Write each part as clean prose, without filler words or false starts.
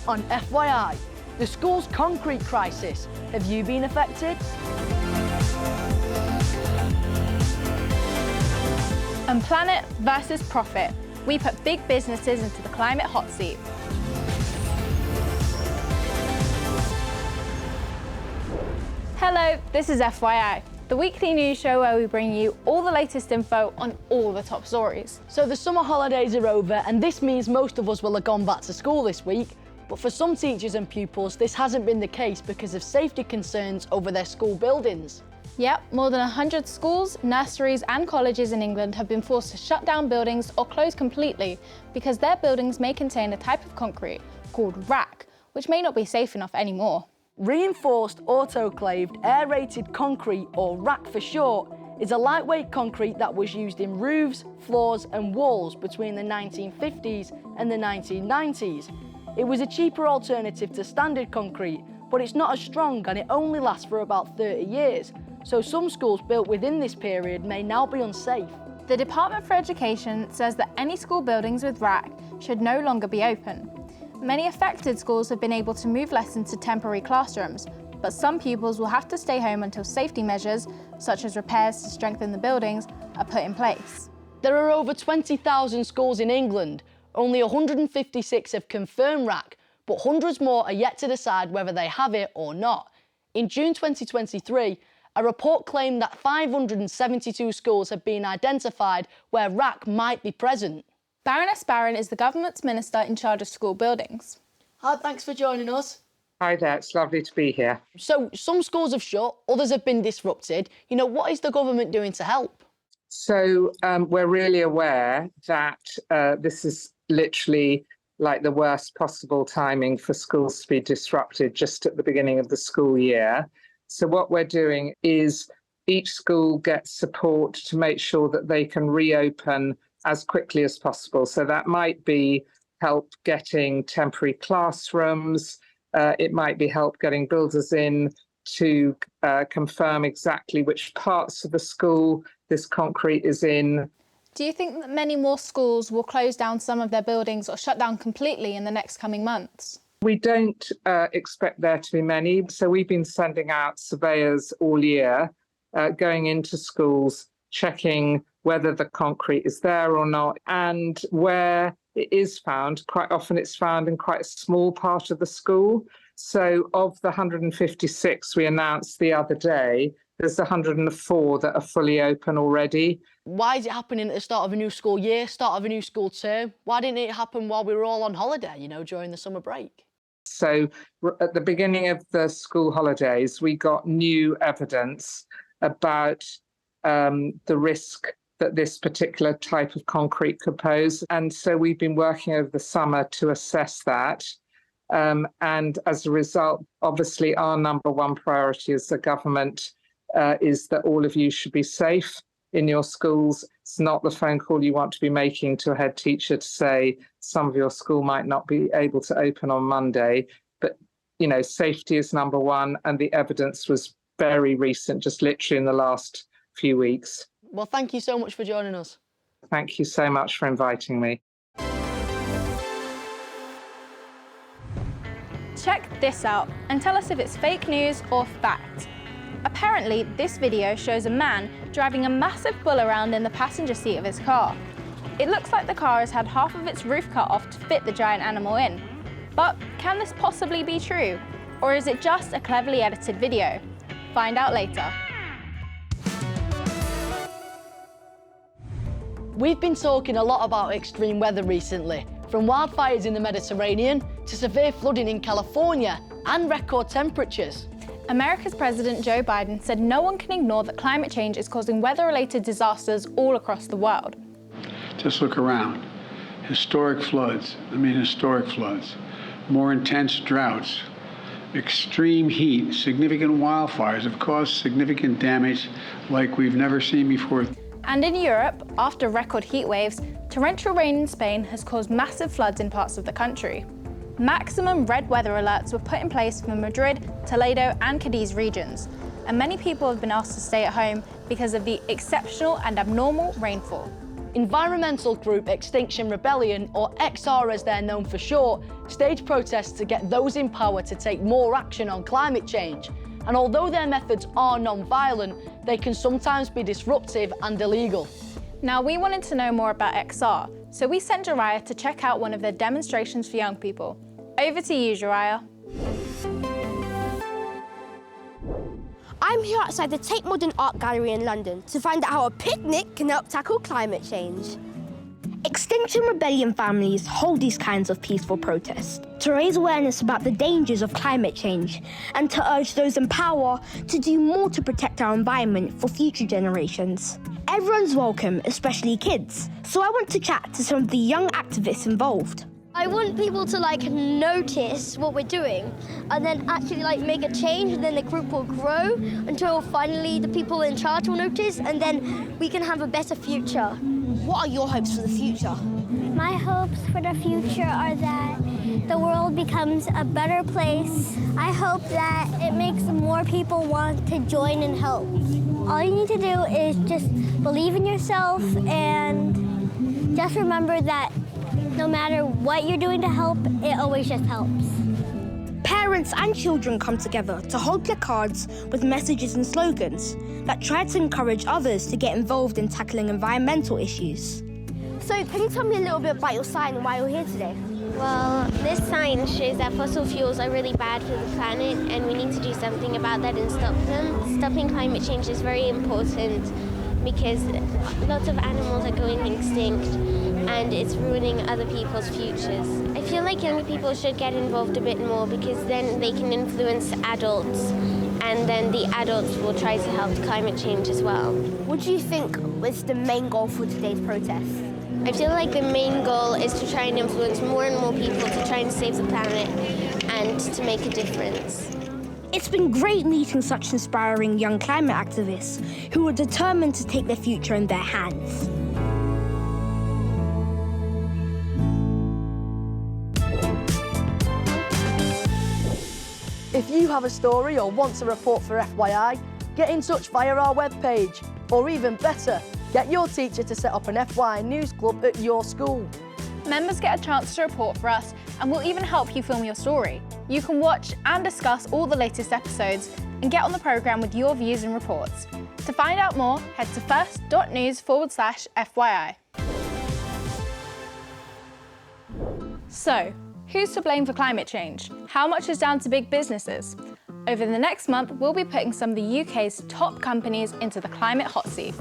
on FYI, the school's concrete crisis. Have you been affected? On planet versus profit, we put big businesses into the climate hot seat. Hello, this is FYI, the weekly news show where we bring you all the latest info on all the top stories. So the summer holidays are over, and this means most of us will have gone back to school this week. But for some teachers and pupils, this hasn't been the case because of safety concerns over their school buildings. Yep, more than 100 schools, nurseries and colleges in England have been forced to shut down buildings or close completely because their buildings may contain a type of concrete called RAC, which may not be safe enough anymore. Reinforced autoclaved aerated concrete, or RAC for short, is a lightweight concrete that was used in roofs, floors and walls between the 1950s and the 1990s. It was a cheaper alternative to standard concrete, but it's not as strong and it only lasts for about 30 years. So some schools built within this period may now be unsafe. The Department for Education says that any school buildings with RAC should no longer be open. Many affected schools have been able to move lessons to temporary classrooms, but some pupils will have to stay home until safety measures, such as repairs to strengthen the buildings, are put in place. There are over 20,000 schools in England. Only 156 have confirmed RAC, but hundreds more are yet to decide whether they have it or not. In June 2023, a report claimed that 572 schools have been identified where RAC might be present. Baroness Barron is the government's minister in charge of school buildings. Hi, thanks for joining us. Hi there, it's lovely to be here. So some schools have shut, others have been disrupted. What is the government doing to help? So we're really aware that this is literally like the worst possible timing for schools to be disrupted just at the beginning of the school year. So what we're doing is each school gets support to make sure that they can reopen as quickly as possible. So that might be help getting temporary classrooms. It might be help getting builders in to confirm exactly which parts of the school this concrete is in. Do you think that many more schools will close down some of their buildings or shut down completely in the next coming months? We don't expect there to be many. So we've been sending out surveyors all year, going into schools, checking whether the concrete is there or not, and where it is found, quite often it's found in quite a small part of the school. So of the 156 we announced the other day, there's 104 that are fully open already. Why is it happening at the start of a new school year, start of a new school term? Why didn't it happen while we were all on holiday, during the summer break? So at the beginning of the school holidays, we got new evidence about the risk that this particular type of concrete could pose. And so we've been working over the summer to assess that. And as a result, obviously, our number one priority as the government is that all of you should be safe in your schools. It's not the phone call you want to be making to a head teacher to say some of your school might not be able to open on Monday. But, safety is number one. And the evidence was very recent, just literally in the last few weeks. Well, thank you so much for joining us. Thank you so much for inviting me. Check this out and tell us if it's fake news or fact. Apparently, this video shows a man driving a massive bull around in the passenger seat of his car. It looks like the car has had half of its roof cut off to fit the giant animal in. But can this possibly be true? Or is it just a cleverly edited video? Find out later. We've been talking a lot about extreme weather recently, from wildfires in the Mediterranean to severe flooding in California and record temperatures. America's President Joe Biden said no one can ignore that climate change is causing weather-related disasters all across the world. Just look around. Historic floods, more intense droughts, extreme heat, significant wildfires have caused significant damage like we've never seen before. And in Europe, after record heat waves, torrential rain in Spain has caused massive floods in parts of the country. Maximum red weather alerts were put in place for Madrid, Toledo and Cadiz regions, and many people have been asked to stay at home because of the exceptional and abnormal rainfall. environmental group Extinction Rebellion, or XR as they're known for short, stage protests to get those in power to take more action on climate change. And although their methods are non-violent, they can sometimes be disruptive and illegal. Now, we wanted to know more about XR, so we sent Jariah to check out one of their demonstrations for young people. Over to you, Jariah. I'm here outside the Tate Modern Art Gallery in London to find out how a picnic can help tackle climate change. Extinction Rebellion families hold these kinds of peaceful protests to raise awareness about the dangers of climate change and to urge those in power to do more to protect our environment for future generations. Everyone's welcome, especially kids, so I want to chat to some of the young activists involved. I want people to notice what we're doing and then actually make a change, and then the group will grow until finally the people in charge will notice, and then we can have a better future. What are your hopes for the future? My hopes for the future are that the world becomes a better place. I hope that it makes more people want to join and help. All you need to do is just believe in yourself and just remember that no matter what you're doing to help, it always just helps. Parents and children come together to hold placards with messages and slogans that try to encourage others to get involved in tackling environmental issues. So can you tell me a little bit about your sign and why you're here today? Well, this sign shows that fossil fuels are really bad for the planet and we need to do something about that and stop them. Stopping climate change is very important because lots of animals are going extinct and it's ruining other people's futures. I feel like younger people should get involved a bit more because then they can influence adults and then the adults will try to help climate change as well. What do you think was the main goal for today's protest? I feel like the main goal is to try and influence more and more people to try and save the planet and to make a difference. It's been great meeting such inspiring young climate activists who are determined to take their future in their hands. If you have a story or want to report for FYI, get in touch via our webpage. Or even better, get your teacher to set up an FYI news club at your school. Members get a chance to report for us and we'll even help you film your story. You can watch and discuss all the latest episodes and get on the programme with your views and reports. To find out more, head to first.news/FYI. So, who's to blame for climate change? How much is down to big businesses? Over the next month, we'll be putting some of the UK's top companies into the climate hot seat.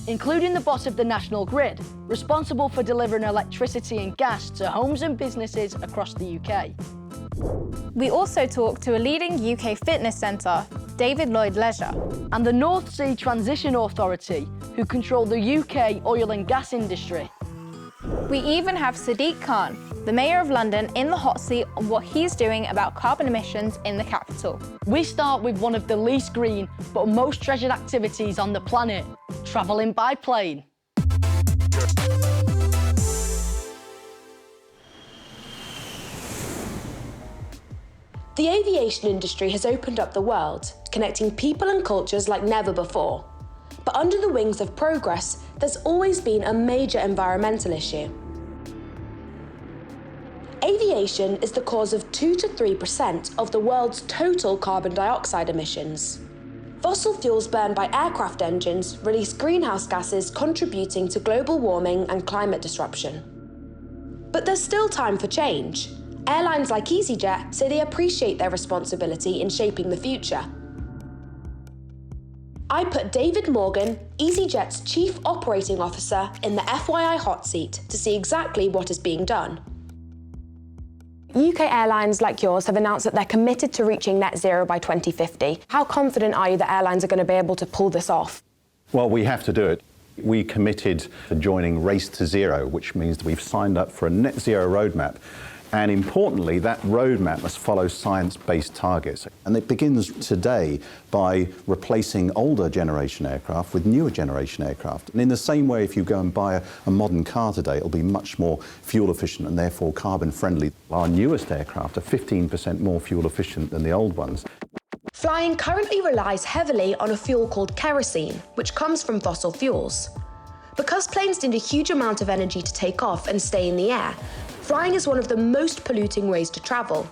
Including the boss of the national grid, responsible for delivering electricity and gas to homes and businesses across the UK. We also talked to a leading UK fitness centre, David Lloyd Leisure. And the North Sea Transition Authority, who control the UK oil and gas industry. We even have Sadiq Khan, the Mayor of London, in the hot seat on what he's doing about carbon emissions in the capital. We start with one of the least green but most treasured activities on the planet, travelling by plane. The aviation industry has opened up the world, connecting people and cultures like never before. But under the wings of progress, there's always been a major environmental issue. Aviation is the cause of 2 to 3% of the world's total carbon dioxide emissions. Fossil fuels burned by aircraft engines release greenhouse gases contributing to global warming and climate disruption. But there's still time for change. Airlines like EasyJet say they appreciate their responsibility in shaping the future. I put David Morgan, EasyJet's Chief Operating Officer, in the FYI hot seat to see exactly what is being done. UK airlines like yours have announced that they're committed to reaching net zero by 2050. How confident are you that airlines are going to be able to pull this off? Well, we have to do it. We committed to joining Race to Zero, which means that we've signed up for a net zero roadmap. And importantly, that roadmap must follow science-based targets. And it begins today by replacing older generation aircraft with newer generation aircraft. And in the same way, if you go and buy a modern car today, it'll be much more fuel efficient and therefore carbon friendly. Our newest aircraft are 15% more fuel efficient than the old ones. Flying currently relies heavily on a fuel called kerosene, which comes from fossil fuels. Because planes need a huge amount of energy to take off and stay in the air, flying is one of the most polluting ways to travel.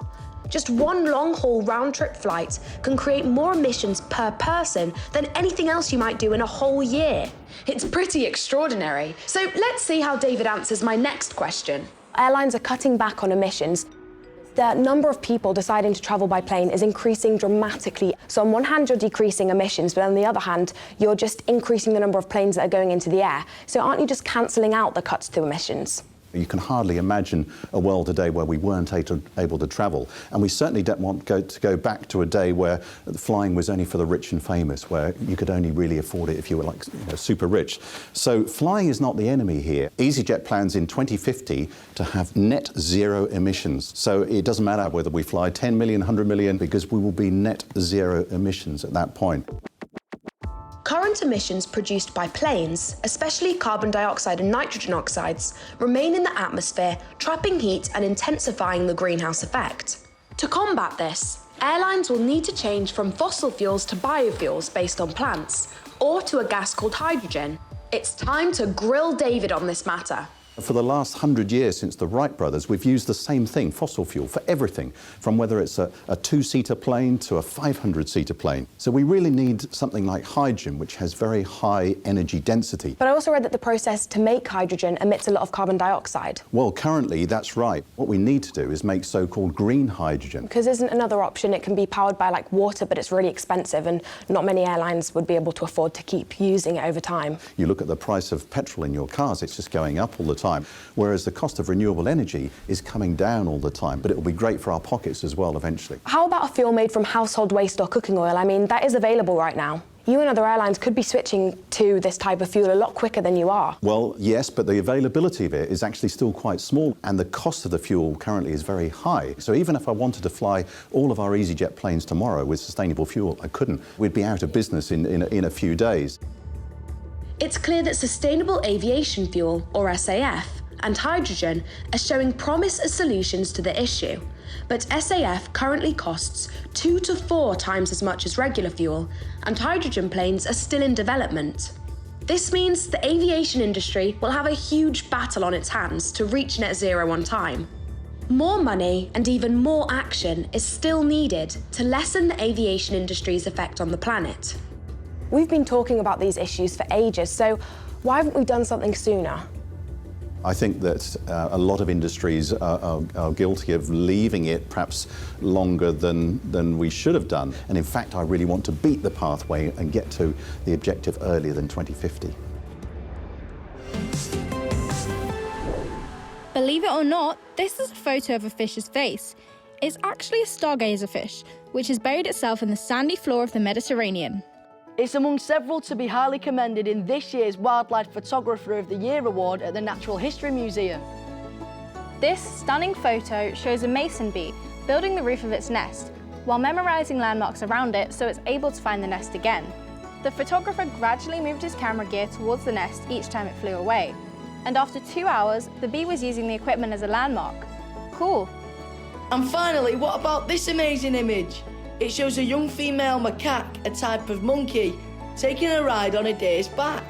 Just one long-haul round-trip flight can create more emissions per person than anything else you might do in a whole year. It's pretty extraordinary. So let's see how David answers my next question. Airlines are cutting back on emissions. The number of people deciding to travel by plane is increasing dramatically. So on one hand, you're decreasing emissions, but on the other hand, you're just increasing the number of planes that are going into the air. So aren't you just cancelling out the cuts to emissions? You can hardly imagine a world today where we weren't able to travel. And we certainly don't want to go back to a day where flying was only for the rich and famous, where you could only really afford it if you were like super rich. So flying is not the enemy here. EasyJet plans in 2050 to have net zero emissions. So it doesn't matter whether we fly 10 million, 100 million, because we will be net zero emissions at that point. Current emissions produced by planes, especially carbon dioxide and nitrogen oxides, remain in the atmosphere, trapping heat and intensifying the greenhouse effect. To combat this, airlines will need to change from fossil fuels to biofuels based on plants, or to a gas called hydrogen. It's time to grill David on this matter. For the last 100 years since the Wright brothers, we've used the same thing, fossil fuel, for everything, from whether it's a two-seater plane to a 500-seater plane. So we really need something like hydrogen, which has very high energy density. But I also read that the process to make hydrogen emits a lot of carbon dioxide. Well, currently, that's right. What we need to do is make so-called green hydrogen. Because isn't another option, it can be powered by like water, but it's really expensive and not many airlines would be able to afford to keep using it over time. You look at the price of petrol in your cars, it's just going up all the time, whereas the cost of renewable energy is coming down all the time. But it will be great for our pockets as well eventually. How about a fuel made from household waste or cooking oil? I mean, that is available right now. You and other airlines could be switching to this type of fuel a lot quicker than you are. Well, yes, but the availability of it is actually still quite small, and the cost of the fuel currently is very high. So even if I wanted to fly all of our EasyJet planes tomorrow with sustainable fuel, I couldn't. We'd be out of business in a few days. It's clear that sustainable aviation fuel, or SAF, and hydrogen are showing promise as solutions to the issue. But SAF currently costs 2 to 4 times as much as regular fuel, and hydrogen planes are still in development. This means the aviation industry will have a huge battle on its hands to reach net zero on time. More money and even more action is still needed to lessen the aviation industry's effect on the planet. We've been talking about these issues for ages, so why haven't we done something sooner? I think that a lot of industries are guilty of leaving it perhaps longer than we should have done. And in fact, I really want to beat the pathway and get to the objective earlier than 2050. Believe it or not, this is a photo of a fish's face. It's actually a stargazer fish, which has buried itself in the sandy floor of the Mediterranean. It's among several to be highly commended in this year's Wildlife Photographer of the Year award at the Natural History Museum. This stunning photo shows a mason bee building the roof of its nest, while memorising landmarks around it so it's able to find the nest again. The photographer gradually moved his camera gear towards the nest each time it flew away, and after 2 hours, the bee was using the equipment as a landmark. Cool. And finally, what about this amazing image? It shows a young female macaque, a type of monkey, taking a ride on a deer's back.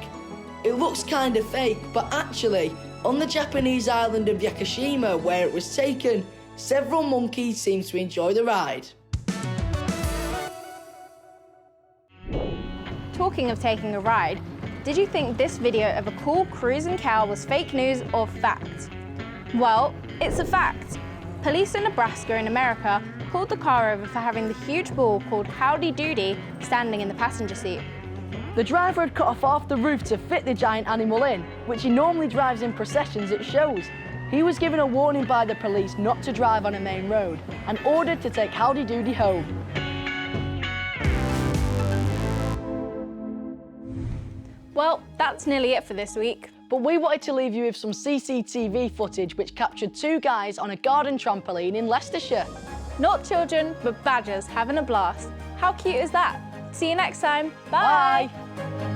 It looks kind of fake, but actually, on the Japanese island of Yakushima, where it was taken, several monkeys seem to enjoy the ride. Talking of taking a ride, did you think this video of a cool cruising cow was fake news or fact? Well, it's a fact. Police in Nebraska in America pulled the car over for having the huge bull called Howdy Doody standing in the passenger seat. The driver had cut off half the roof to fit the giant animal in, which he normally drives in processions at shows. He was given a warning by the police not to drive on a main road and ordered to take Howdy Doody home. Well, that's nearly it for this week. But we wanted to leave you with some CCTV footage which captured 2 guys on a garden trampoline in Leicestershire. Not children, but badgers having a blast. How cute is that? See you next time. Bye. Bye.